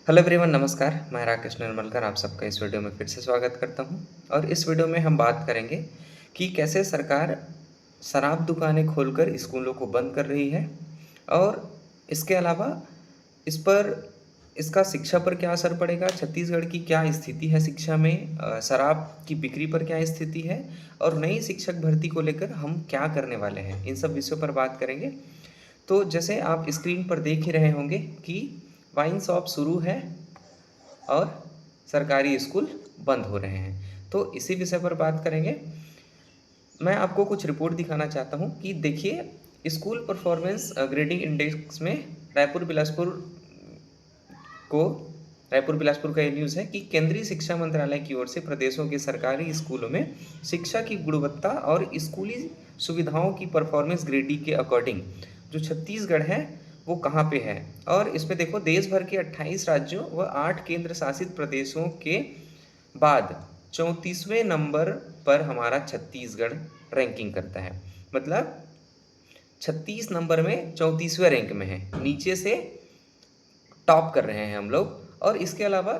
Hello everyone, नमस्कार। मैं राकेश निर्मलकर आप सबका इस वीडियो में फिर से स्वागत करता हूं। और इस वीडियो में हम बात करेंगे कि कैसे सरकार शराब दुकानें खोलकर स्कूलों को बंद कर रही है और इसके अलावा इस पर इसका शिक्षा पर क्या असर पड़ेगा, छत्तीसगढ़ की क्या स्थिति है शिक्षा में, शराब की बिक्री पर क्या स्थिति है और नई शिक्षक भर्ती को लेकर हम क्या करने वाले हैं, इन सब विषयों पर बात करेंगे। तो जैसे आप स्क्रीन पर देख ही रहे होंगे कि वाइन शॉप शुरू है और सरकारी स्कूल बंद हो रहे हैं, तो इसी विषय पर बात करेंगे। मैं आपको कुछ रिपोर्ट दिखाना चाहता हूं कि देखिए, स्कूल परफॉर्मेंस ग्रेडिंग इंडेक्स में रायपुर बिलासपुर को रायपुर बिलासपुर का ये न्यूज़ है कि केंद्रीय शिक्षा मंत्रालय की ओर से प्रदेशों के सरकारी स्कूलों में शिक्षा की गुणवत्ता और स्कूली सुविधाओं की परफॉर्मेंस ग्रेडिंग के अकॉर्डिंग जो छत्तीसगढ़ है वो कहाँ पे है। और इसमें देखो, देश भर के 28 राज्यों व 8 केंद्र शासित प्रदेशों के बाद 34वें नंबर पर हमारा छत्तीसगढ़ रैंकिंग करता है। मतलब 36 नंबर में 34वें रैंक में है, नीचे से टॉप कर रहे हैं हम लोग। और इसके अलावा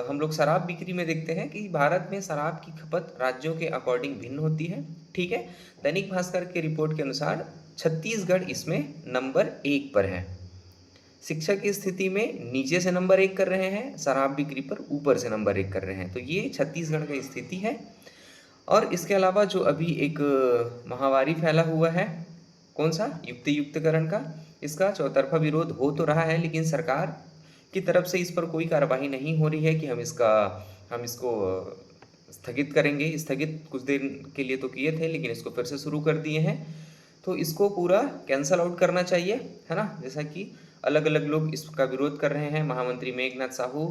हम लोग शराब बिक्री में देखते हैं कि भारत में शराब की खपत राज्यों के अकॉर्डिंग भिन्न होती है। ठीक है, दैनिक भास्कर के रिपोर्ट के अनुसार छत्तीसगढ़ इसमें नंबर 1 पर है। शिक्षा की स्थिति में नीचे से नंबर 1 कर रहे हैं, शराब बिक्री पर ऊपर से नंबर 1 कर रहे हैं। तो ये छत्तीसगढ़ की स्थिति है। और इसके अलावा जो अभी एक महामारी फैला हुआ है, कौन सा, युक्तियुक्तकरण का, इसका चौतरफा विरोध हो तो रहा है, लेकिन सरकार की तरफ से इस पर कोई कार्रवाई नहीं हो रही है कि हम इसको स्थगित करेंगे। स्थगित कुछ दिन के लिए तो किए थे, लेकिन इसको फिर से शुरू कर दिए हैं। तो इसको पूरा कैंसल आउट करना चाहिए, है ना। जैसा कि अलग अलग लोग इसका विरोध कर रहे हैं। महामंत्री मेघनाथ साहू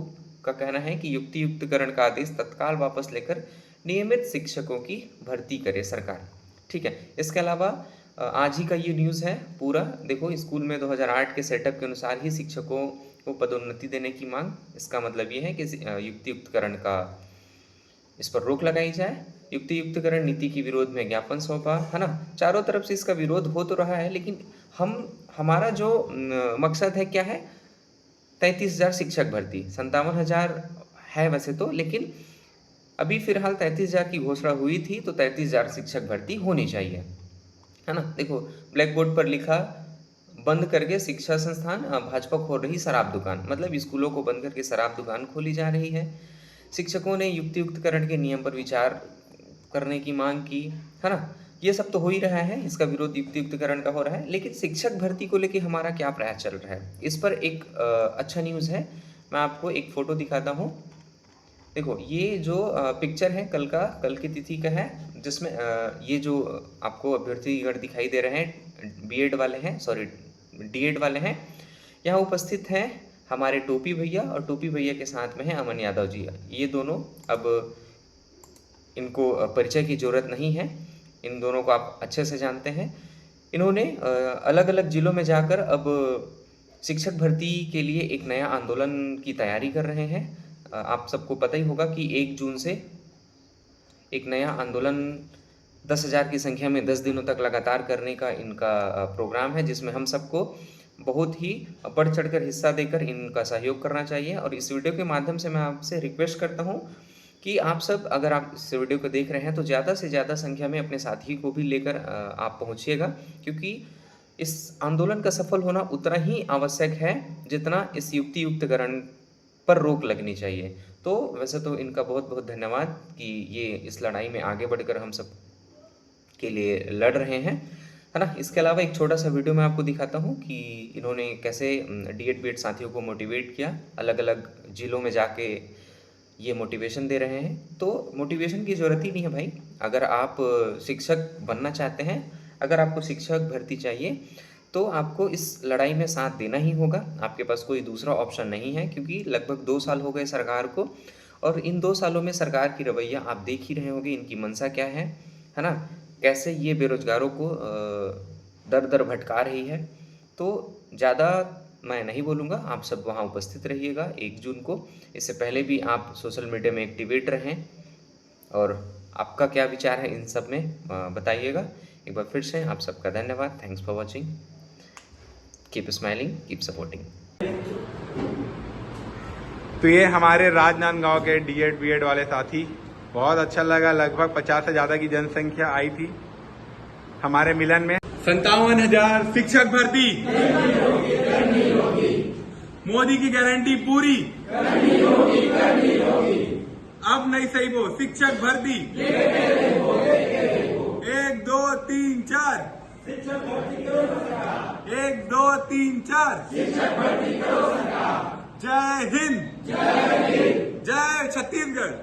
का कहना है कि युक्तियुक्तकरण का आदेश तत्काल वापस लेकर नियमित शिक्षकों की भर्ती करे सरकार। ठीक है, इसके अलावा आज ही का ये न्यूज़ है पूरा। देखो, स्कूल में 2008 के सेटअप के अनुसार ही शिक्षकों को पदोन्नति देने की मांग। इसका मतलब ये है कि युक्तियुक्तकरण का इस पर रोक लगाई जाए। युक्तियुक्तकरण नीति के विरोध में ज्ञापन सौंपा, है ना। चारों तरफ से इसका विरोध हो तो रहा है, लेकिन हमारा जो मकसद है क्या है, 33,000 शिक्षक भर्ती। 57,000 है वैसे तो, लेकिन अभी फिलहाल 33,000 की घोषणा हुई थी, तो 33,000 शिक्षक भर्ती होनी चाहिए, है ना। देखो, ब्लैक बोर्ड पर लिखा, बंद करके शिक्षा संस्थान, भाजपा खोल रही शराब दुकान। मतलब स्कूलों को बंद करके शराब दुकान खोली जा रही है। शिक्षकों ने युक्तियुक्तकरण के नियम पर विचार करने की मांग की, है ना। ये सब तो हो ही रहा है, इसका विरोध युक्तियुक्तकरण का हो रहा है, लेकिन शिक्षक भर्ती को लेकर हमारा क्या प्रयास चल रहा है, इस पर एक अच्छा न्यूज़ है। मैं आपको एक फ़ोटो दिखाता हूँ। देखो, ये जो पिक्चर है कल की तिथि का है, जिसमें ये जो आपको अभ्यर्थीगण दिखाई दे रहे हैं, बीएड वाले हैं, सॉरी डीएड वाले हैं, यहाँ उपस्थित हैं हमारे टोपी भैया, और टोपी भैया के साथ में है अमन यादव जी। ये दोनों, अब इनको परिचय की ज़रूरत नहीं है, इन दोनों को आप अच्छे से जानते हैं। इन्होंने अलग अलग ज़िलों में जाकर अब शिक्षक भर्ती के लिए एक नया आंदोलन की तैयारी कर रहे हैं। आप सबको पता ही होगा कि 1 जून से एक नया आंदोलन 10,000 की संख्या में 10 दिनों तक लगातार करने का इनका प्रोग्राम है, जिसमें हम सबको बहुत ही बढ़ चढ़कर हिस्सा देकर इनका सहयोग करना चाहिए। और इस वीडियो के माध्यम से मैं आपसे रिक्वेस्ट करता हूँ कि आप सब, अगर आप इस वीडियो को देख रहे हैं, तो ज़्यादा से ज़्यादा संख्या में अपने साथी को भी लेकर आप पहुँचिएगा, क्योंकि इस आंदोलन का सफल होना उतना ही आवश्यक है जितना इस युक्तियुक्तकरण पर रोक लगनी चाहिए। तो वैसे तो इनका बहुत बहुत धन्यवाद कि ये इस लड़ाई में आगे बढ़कर हम सब के लिए लड़ रहे हैं, है ना। इसके अलावा एक छोटा सा वीडियो मैं आपको दिखाता हूँ कि इन्होंने कैसे डीएड बीएड साथियों को मोटिवेट किया, अलग अलग ज़िलों में जाके ये मोटिवेशन दे रहे हैं। तो मोटिवेशन की ज़रूरत ही नहीं है भाई। अगर आप शिक्षक बनना चाहते हैं, अगर आपको शिक्षक भर्ती चाहिए, तो आपको इस लड़ाई में साथ देना ही होगा। आपके पास कोई दूसरा ऑप्शन नहीं है, क्योंकि लगभग 2 साल हो गए सरकार को, और इन 2 सालों में सरकार की रवैया आप देख ही रहे होंगे, इनकी मंशा क्या है ना। कैसे ये बेरोजगारों को दर दर भटका रही है। तो ज़्यादा मैं नहीं बोलूँगा, आप सब वहाँ उपस्थित रहिएगा 1 जून को। इससे पहले भी आप सोशल मीडिया में एक्टिवेट रहें, और आपका क्या विचार है इन सब में बताइएगा। एक बार फिर से आप सबका धन्यवाद। Thanks for watching. Keep smiling, keep supporting. तो ये हमारे राजनांदगांव के डीएड बीएड वाले साथी, बहुत अच्छा लगा। लगभग 50 से ज्यादा की जनसंख्या आई थी हमारे मिलन में। 57,000 शिक्षक भर्ती, मोदी की गारंटी पूरी, अब नहीं सही वो शिक्षक भर्ती 1 2 3 4, 1 2 3 4। जय हिंद, जय छत्तीसगढ़।